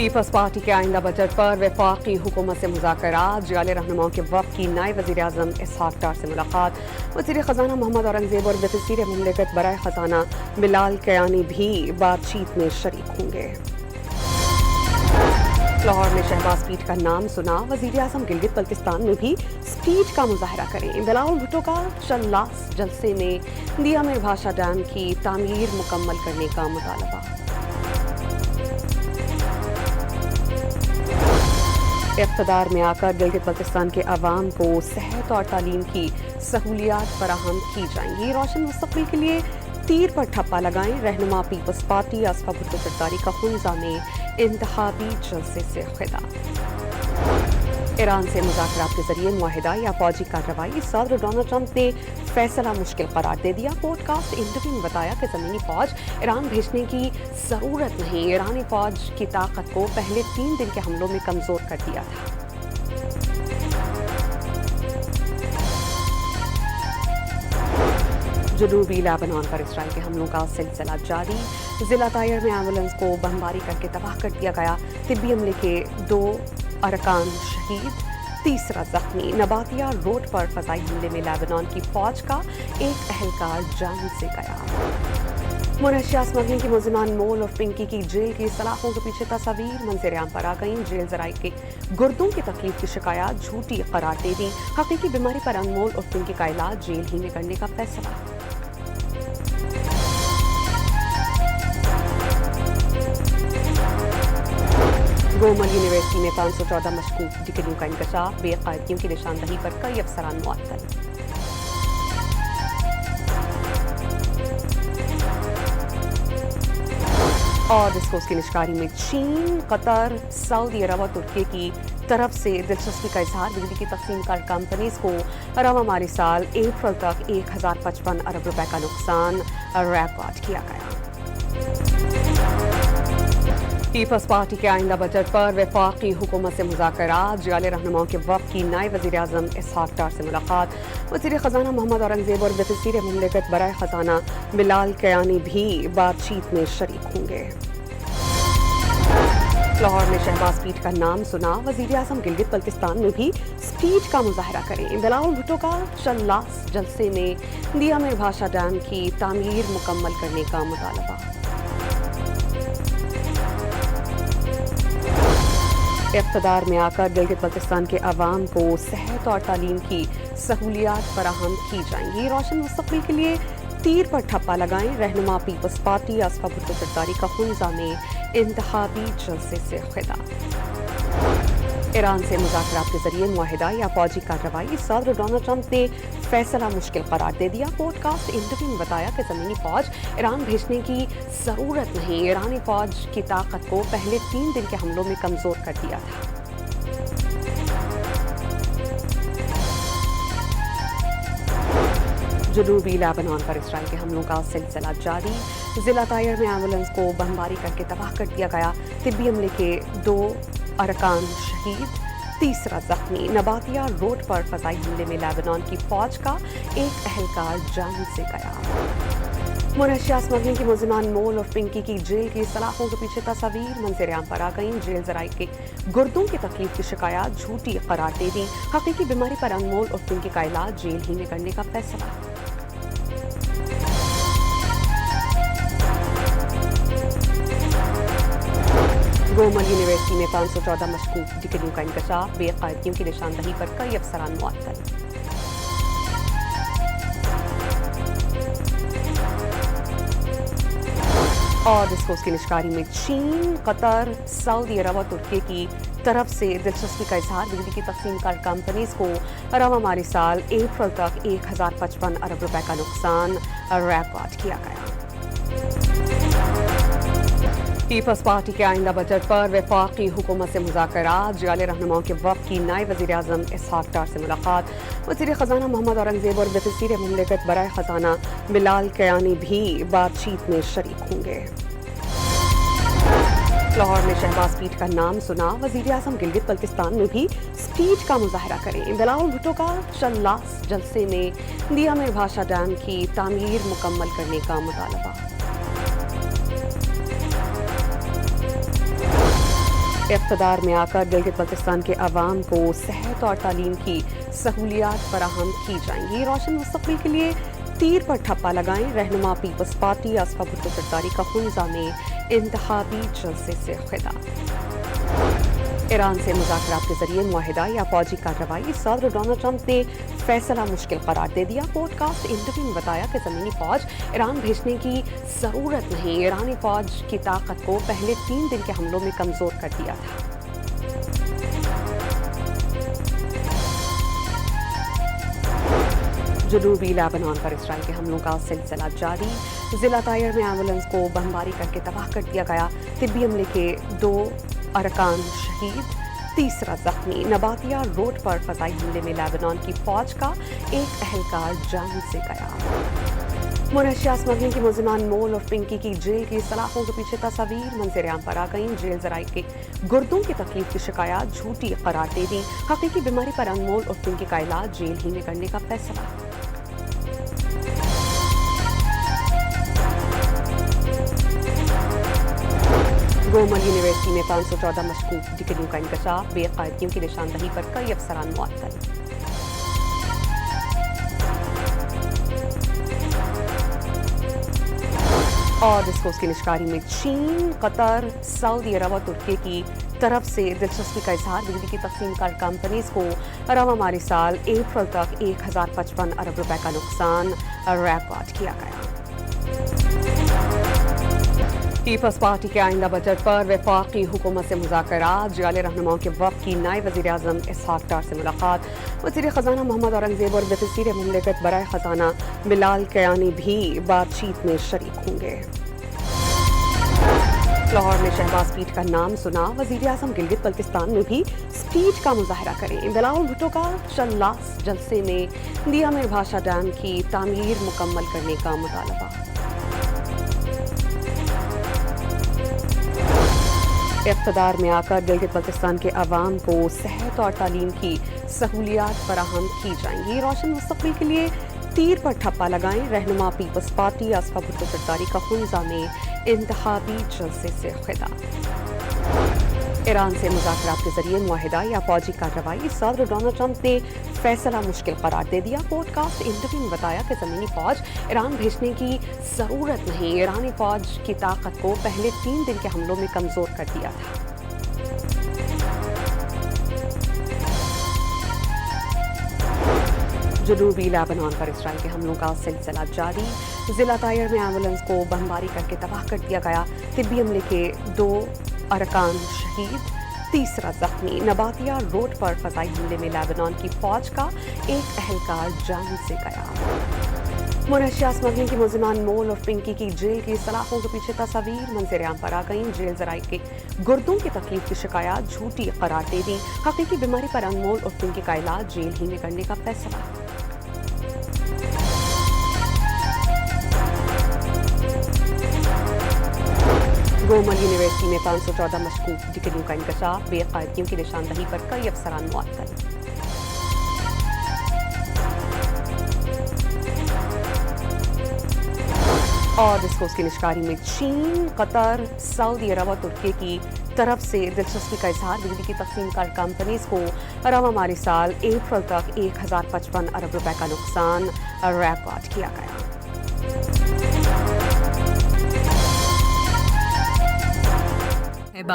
Peoples party के आइंदा budget पर वफाकी हुकूमत से मुज़ाकरात। जाले रहनुमाओं के वफ़द की नायब वज़ीर-ए-आज़म इसहाक़ डार से मुलाकात। वज़ीर ख़ज़ाना मोहम्मद औरंगज़ेब और वज़ीर मुमलिकत बराए ख़ज़ाना बिलाल कयानी भी बातचीत में शरीक होंगे। लाहौर में शहबाज पीठ का नाम सुना, वज़ीर-ए-आज़म गिलगित बल्तिस्तान में भी स्पीच का मुजाहरा करें। बिलावल भुट्टो का शल्लास जलसे में दिया में भाषा डैम की तामीर मुकम्मल करने का मुतालबा। इक़्तिदार में आकर गिलगित बल्तिस्तान के अवाम को सेहत और तालीम की सहूलियात फराहम की जाएंगी। रोशन मुस्तक़बिल के लिए तीर पर ठप्पा लगाएं। रहनुमा पीपल्स पार्टी आसफा भुट्टो सरदारी का हुंजा में इंतखाबी जलसे से खिताब। ईरान से मुज़ाकरात के जरिए मुआहिदा या फौजी कार्रवाई। सदर डोनाल्ड ट्रंप ने फैसला मुश्किल करार दे दिया। पॉडकास्ट इंटरव्यू में बताया कि ज़मीनी फौज ईरान भेजने की ज़रूरत नहीं। ईरानी फौज की ताकत को पहले 3 दिन के हमलों में कमज़ोर कर दिया था। जनूबी लेबनान पर इसराइल के हमलों का सिलसिला जारी। जिला तायर में एम्बुलेंस को बमबारी करके तबाह कर दिया गया। तिब्बी अमले के 2 अरकान शहीद, 3रा जख्मी। नबातिया रोड पर फजाई हमले में लेबनान की फौज का एक अहलकार जान से गया। मुनशिया स्मगलिंग की मुलजिमान मोल और पिंकी की जेल की सलाखों के पीछे तस्वीर मंजर-ए-आम पर आ गई। जेल जराई के गुर्दों की तकलीफ की शिकायत झूठी करार दे दी। हकीकी बीमारी पर अनमोल और पिंकी का इलाज जेल ही में करने का फैसला। गोमल यूनिवर्सिटी में 514 मशकूक डिग्रियों का इंकशाफ। बेकायदगियों की निशानदही पर कई अफसरान मुअत्तल। और डिस्कोर्स की निष्कारी में चीन, कतर, सऊदी अरब और तुर्की की तरफ से दिलचस्पी का इजहार। बिजली की तकसीम कर कंपनीज को रवा माली साल अप्रैल तक 1055 अरब रुपए का नुकसान रिकॉर्ड किया गया। पीपल्स पार्टी के आइंदा बजट पर वफाकी हुकूमत से मुज़ाकरात। जाले रहनुमाओं के वफ़द की नायब वज़ीर-ए-आज़म इसहाक़ डार से मुलाकात। वज़ीर ख़ज़ाना मोहम्मद औरंगज़ेब और वज़ीर मुमलिकत बराए ख़ज़ाना बिलाल कयानी भी बातचीत में शरीक होंगे। लाहौर में शहबाज पीठ का नाम सुना, वज़ीर-ए-आज़म गिलगित बल्तिस्तान में भी स्पीच का मुजाहरा करें। बिलावल भुट्टो का शल्लास जलसे में दिया में भाषा डैम की तामीर मुकम्मल करने का मुतालबा। इक़्तिदार में आकर गिलगित बल्तिस्तान के अवाम को सेहत और तालीम की सहूलियात फराहम की जाएंगी। रोशन मुस्तक़बिल के लिए तीर पर ठप्पा लगाएं। रहनुमा पीपल्स पार्टी आसफा भुट्टो सरदारी का हुंजा में इंतखाबी जलसे से खिताब। ईरान से मुज़ाकरात के जरिए मुआहिदा या फौजी कार्रवाई। सदर डोनाल्ड ट्रंप ने फैसला मुश्किल करार दे दिया। पॉडकास्ट इंटरव्यू में बताया कि ज़मीनी फौज ईरान भेजने की ज़रूरत नहीं। ईरानी फौज की ताकत को पहले 3 दिन के हमलों में कमज़ोर कर दिया था। जनूबी लेबनान पर इसराइल के हमलों का सिलसिला जारी। जिला तायर में एम्बुलेंस को बमबारी करके तबाह कर दिया गया। तिब्बी अमले के 2 अरकान शहीद, 3रा जख्मी। नबातिया रोड पर फजाई हमले में लेबनान की फौज का एक अहलकार जान से गया। मुनशिया स्मगलिंग की मुलजिमान मोल और पिंकी की जेल की सलाखों के पीछे तस्वीर मंजर-ए-आम पर आ गई। जेल जराई के गुर्दों की तकलीफ की शिकायत झूठी करार दे दी। हकीकी बीमारी पर अनमोल और पिंकी का इलाज जेल ही में करने का फैसला। गोमल यूनिवर्सिटी में 514 मशकूक डिग्रियों का इंकशाफ। बेकायदगियों की निशानदही पर कई अफसरान मुअत्तल। और डिस्कोर्स की निष्कारी में चीन, कतर, सऊदी अरब और तुर्की की तरफ से दिलचस्पी का इजहार। बिजली की तकसीम कर कंपनीज को रवा माली साल अप्रैल तक 1055 अरब रुपए का नुकसान रिकॉर्ड किया गया। पीपल्स पार्टी के आइंदा बजट पर वफाकी हुकूमत से मुज़ाकरात। जाले रहनुमाओं के वफ़द की नायब वज़ीर-ए-आज़म इसहाक़ डार से मुलाकात। वज़ीर ख़ज़ाना मोहम्मद औरंगज़ेब और वज़ीर मुमलिकत बराए ख़ज़ाना बिलाल कयानी भी बातचीत में शरीक होंगे। लाहौर में शहबाज पीठ का नाम सुना, वज़ीर-ए-आज़म गिलगित बल्तिस्तान में भी स्पीच का मुजाहरा करें। बिलावल भुट्टो का शल्लास जलसे में दिया में भाषा डैम की तामीर मुकम्मल करने का मुतालबा। इक़्तिदार में आकर गिलगित बल्तिस्तान के अवाम को सेहत और तालीम की सहूलियात फराहम की जाएंगी। रोशन मुस्तक़बिल के लिए तीर पर ठप्पा लगाएं। रहनुमा पीपल्स पार्टी असफा भुट्टो ज़रदारी का हुंजा में इंतखाबी जलसे से खिताब। ईरान से मुज़ाकरात के जरिए मुआहिदा या फौजी कार्रवाई, सदर डोनाल्ड ट्रंप ने फैसला मुश्किल करार दे दिया। पॉडकास्ट इंटरव्यू में बताया कि ज़मीनी फौज ईरान भेजने की ज़रूरत नहीं, ईरानी फौज की ताकत को पहले 3 दिन के हमलों में कमज़ोर कर दिया था। जनूबी लेबनान पर इसराइल के हमलों का सिलसिला जारी। जिला तायर में एम्बुलेंस को बमबारी करके तबाह कर दिया गया। तिब्बी अमले के 2 अरकान शहीद, 3रा जख्मी। नबातिया रोड पर फजाई हमले में लेबनान की फौज का एक अहलकार जान से गया। मुनशिया स्मगलिंग की मुलजिमान मोल और पिंकी की जेल की सलाखों के पीछे तस्वीर मंजर आम पर आ गई। जेल जराई के गुर्दों की तकलीफ की शिकायत झूठी करार दे दी। हकीकी बीमारी पर अनमोल और पिंकी का इलाज जेल ही में करने का फैसला। गोमल यूनिवर्सिटी में 514 मशकूक डिग्रियों का इंकशाफ, बेकायदगियों की निशानदही पर कई अफसरान मुअत्तल। और डिस्कोर्स की निष्कारी में चीन, कतर, सऊदी अरब और तुर्की की तरफ से दिलचस्पी का इजहार। बिजली की तकसीम कर कंपनीज को रवा माली साल अप्रैल तक 1055 अरब रुपए का नुकसान रिकॉर्ड किया गया। पीपल्स पार्टी के आइंदा बजट पर वफाकी हुकूमत से मुज़ाकरात। जाले रहनुमाओं के वफ़द की नायब वज़ीर आज़म इसहाक़ डार से मुलाकात। वज़ीर ख़ज़ाना मोहम्मद औरंगज़ेब और वज़ीर मुमलिकत बराए ख़ज़ाना बिलाल कयानी भी बातचीत में शरीक होंगे। लाहौर में शहबाज पीठ का नाम सुना। वज़ीर आज़म गिलगित बल्तिस्तान में भी स्पीच का मुजाहरा करें। बिलावल भुट्टो का चल्लास जलसे में दिया में भाषा डैम की तामीर मुकम्मल करने का मुतालबा। इक़्तिदार में आकर गिलगित बल्तिस्तान के अवाम को सेहत और तालीम की सहूलियात फराहम की जाएंगी। रोशन मुस्तक़बिल के लिए तीर पर ठप्पा लगाएं। रहनुमा पीपल्स पार्टी असफा भुट्टो ज़रदारी का हुंजा में इंतखाबी जलसे से खिताब। ईरान से मुज़ाकरात के जरिए मुआहिदा या फौजी कार्रवाई, सदर डोनाल्ड ट्रंप ने फैसला मुश्किल करार दे दिया। पॉडकास्ट इंटरव्यू में बताया कि ज़मीनी फौज ईरान भेजने की ज़रूरत नहीं, ईरानी फौज की ताकत को पहले 3 दिन के हमलों में कमज़ोर कर दिया था। जनूबी लेबनान पर इसराइल के हमलों का सिलसिला जारी। जिला तायर में एम्बुलेंस को बमबारी करके तबाह कर दिया गया। तिब्बी अमले के 2 अरकान शहीद, 3रा जख्मी। नबातिया रोड पर फजाई हमले में लेबनान की फौज का एक अहलकार जान से गया। मुनशिया स्मगलिंग की मुलजिमान मोल और पिंकी की जेल की सलाखों के पीछे तस्वीर मंजर आम पर आ गई। जेल जराई के गुर्दों की तकलीफ की शिकायत झूठी करार दे दी। हकीकी बीमारी पर अनमोल और पिंकी का इलाज जेल ही में करने का फैसला। गोमल यूनिवर्सिटी में 514 मशकूक डिग्रियों का इंकशाफ, बेकायदगियों की निशानदही पर कई अफसरान मुअत्तल। और डिस्कोर्स की निष्कारी में चीन, कतर, सऊदी अरब और तुर्की की तरफ से दिलचस्पी का इजहार। बिजली की तकसीम कर कंपनीज को रवा माली साल अप्रैल तक 1055 अरब रुपए का नुकसान रिकॉर्ड किया गया।